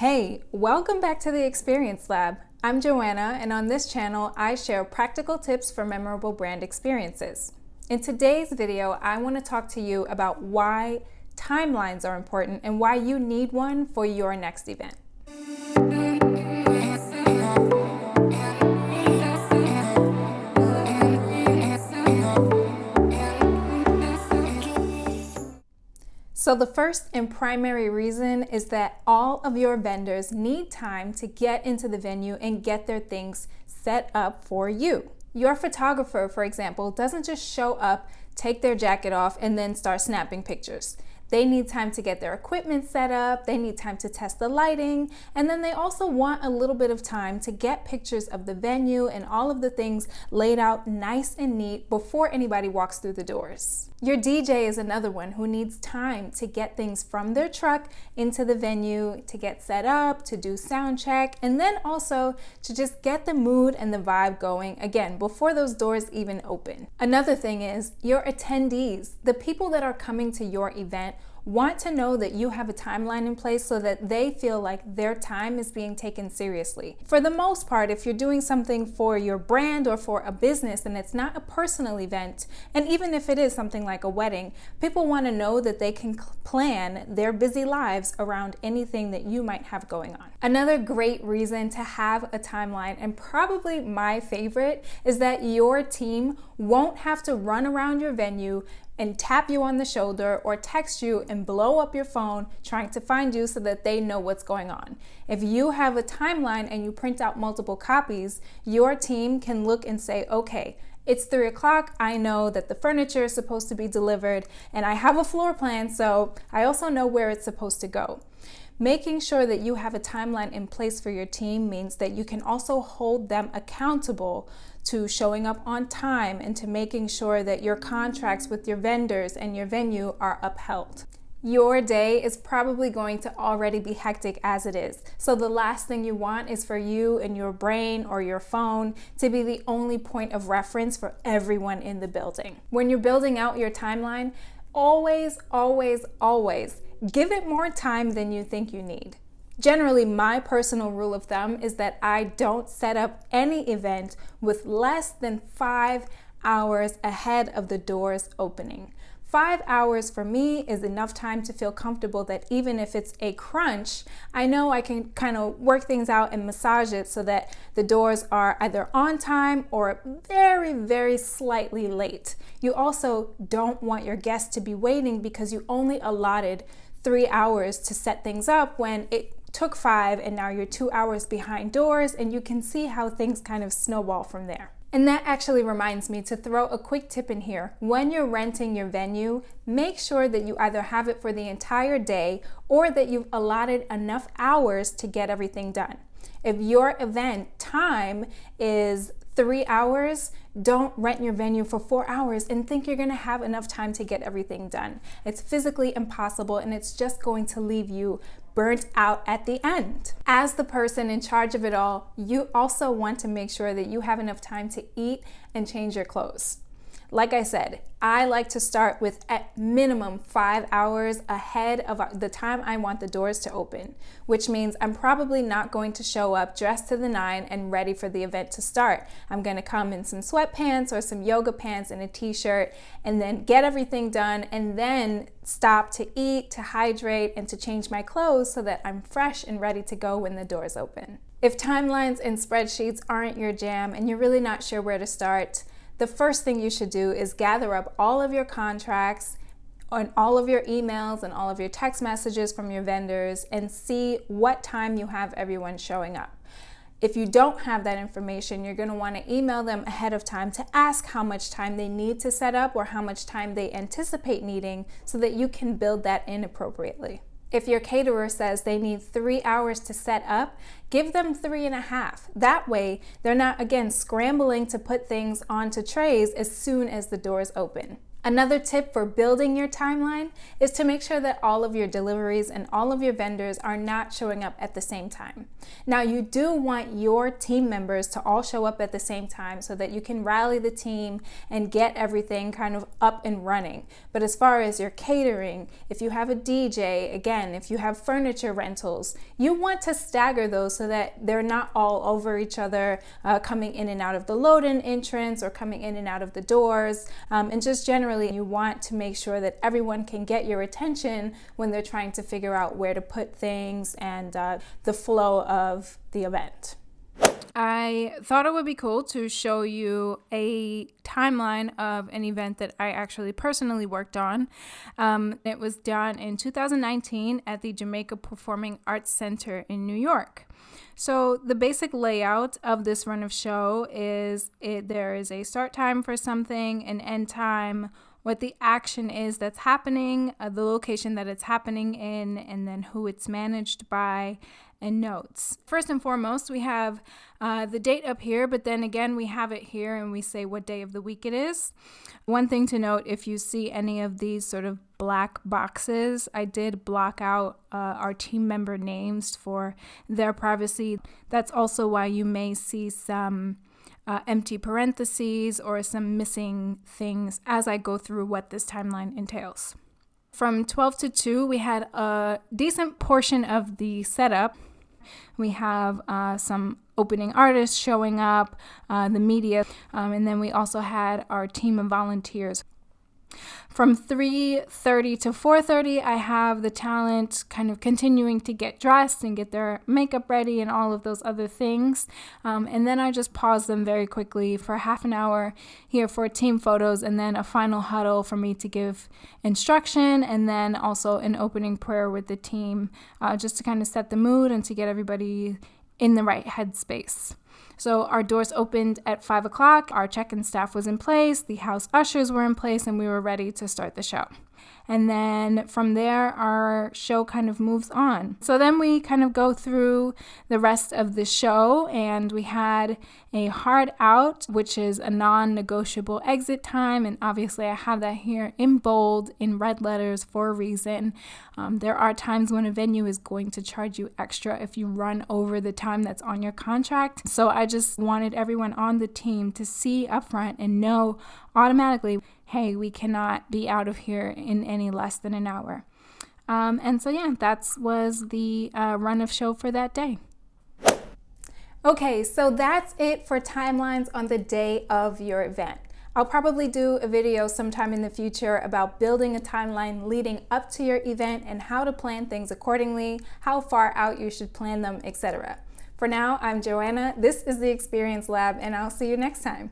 Hey, welcome back to the Experience Lab. I'm Joanna, and on this channel, I share practical tips for memorable brand experiences. In today's video, I want to talk to you about why timelines are important and why you need one for your next event. So the first and primary reason is that all of your vendors need time to get into the venue and get their things set up for you. Your photographer, for example, doesn't just show up, take their jacket off, and then start snapping pictures. They need time to get their equipment set up, they need time to test the lighting, and then they also want a little bit of time to get pictures of the venue and all of the things laid out nice and neat before anybody walks through the doors. Your DJ is another one who needs time to get things from their truck into the venue, to get set up, to do sound check, and then also to just get the mood and the vibe going again before those doors even open. Another thing is your attendees, the people that are coming to your event, want to know that you have a timeline in place so that they feel like their time is being taken seriously. For the most part, if you're doing something for your brand or for a business and it's not a personal event, and even if it is something like a wedding, people want to know that they can plan their busy lives around anything that you might have going on. Another great reason to have a timeline, and probably my favorite, is that your team won't have to run around your venue and tap you on the shoulder or text you and blow up your phone trying to find you so that they know what's going on. If you have a timeline and you print out multiple copies, your team can look and say, okay, it's 3 o'clock, I know that the furniture is supposed to be delivered, and I have a floor plan, so I also know where it's supposed to go. Making sure that you have a timeline in place for your team means that you can also hold them accountable to showing up on time and to making sure that your contracts with your vendors and your venue are upheld. Your day is probably going to already be hectic as it is. So the last thing you want is for you and your brain or your phone to be the only point of reference for everyone in the building. When you're building out your timeline, always give it more time than you think you need. Generally, my personal rule of thumb is that I don't set up any event with less than 5 hours ahead of the doors opening. 5 hours for me is enough time to feel comfortable that even if it's a crunch, I know I can kind of work things out and massage it so that the doors are either on time or very slightly late. You also don't want your guests to be waiting because you only allotted 3 hours to set things up when it took 5 and now you're 2 hours behind doors, and you can see how things kind of snowball from there. And that actually reminds me to throw a quick tip in here. When you're renting your venue, make sure that you either have it for the entire day or that you've allotted enough hours to get everything done. If your event time is 3 hours, don't rent your venue for 4 hours and think you're going to have enough time to get everything done. It's physically impossible, and it's just going to leave you burnt out at the end. As the person in charge of it all, you also want to make sure that you have enough time to eat and change your clothes. Like I said, I like to start with at minimum 5 hours ahead of the time I want the doors to open, which means I'm probably not going to show up dressed to the nine and ready for the event to start. I'm going to come in some sweatpants or some yoga pants and a t-shirt and then get everything done and then stop to eat, to hydrate, and to change my clothes so that I'm fresh and ready to go when the doors open. If timelines and spreadsheets aren't your jam and you're really not sure where to start, the first thing you should do is gather up all of your contracts and all of your emails and all of your text messages from your vendors and see what time you have everyone showing up. If you don't have that information, you're going to want to email them ahead of time to ask how much time they need to set up or how much time they anticipate needing so that you can build that in appropriately. If your caterer says they need 3 hours to set up, give them 3.5. That way, they're not, again, scrambling to put things onto trays as soon as the doors open. Another tip for building your timeline is to make sure that all of your deliveries and all of your vendors are not showing up at the same time. Now, you do want your team members to all show up at the same time so that you can rally the team and get everything kind of up and running. But as far as your catering, if you have a DJ, again, if you have furniture rentals, you want to stagger those so that they're not all over each other, coming in and out of the load-in entrance or coming in and out of the doors, and just generally you want to make sure that everyone can get your attention when they're trying to figure out where to put things and the flow of the event. I thought it would be cool to show you a timeline of an event that I actually personally worked on. It was done in 2019 at the Jamaica Performing Arts Center in New York. So the basic layout of this run of show is there is a start time for something, an end time, what the action is that's happening, the location that it's happening in, and then who it's managed by, and notes. First and foremost, we have the date up here, but then again, we have it here and we say what day of the week it is. One thing to note, if you see any of these sort of black boxes, I did block out our team member names for their privacy. That's also why you may see some empty parentheses or some missing things as I go through what this timeline entails. From 12 to 2, we had a decent portion of the setup. We have some opening artists showing up, the media, and then we also had our team of volunteers. From 3:30 to 4:30, I have the talent kind of continuing to get dressed and get their makeup ready and all of those other things. And then I just pause them very quickly for half an hour here for team photos and then a final huddle for me to give instruction and then also an opening prayer with the team just to kind of set the mood and to get everybody in the right headspace. So our doors opened at 5 o'clock, our check-in staff was in place, the house ushers were in place, and we were ready to start the show. And then from there, our show kind of moves on. So then we kind of go through the rest of the show, and we had a hard out, which is a non-negotiable exit time. And obviously I have that here in bold, in red letters for a reason. There are times when a venue is going to charge you extra if you run over the time that's on your contract. So I just wanted everyone on the team to see upfront and know automatically, hey, we cannot be out of here in any less than an hour. And so, yeah, that was the run of show for that day. Okay, so that's it for timelines on the day of your event. I'll probably do a video sometime in the future about building a timeline leading up to your event and how to plan things accordingly, how far out you should plan them, etc. For now, I'm Joanna. This is the Experience Lab, and I'll see you next time.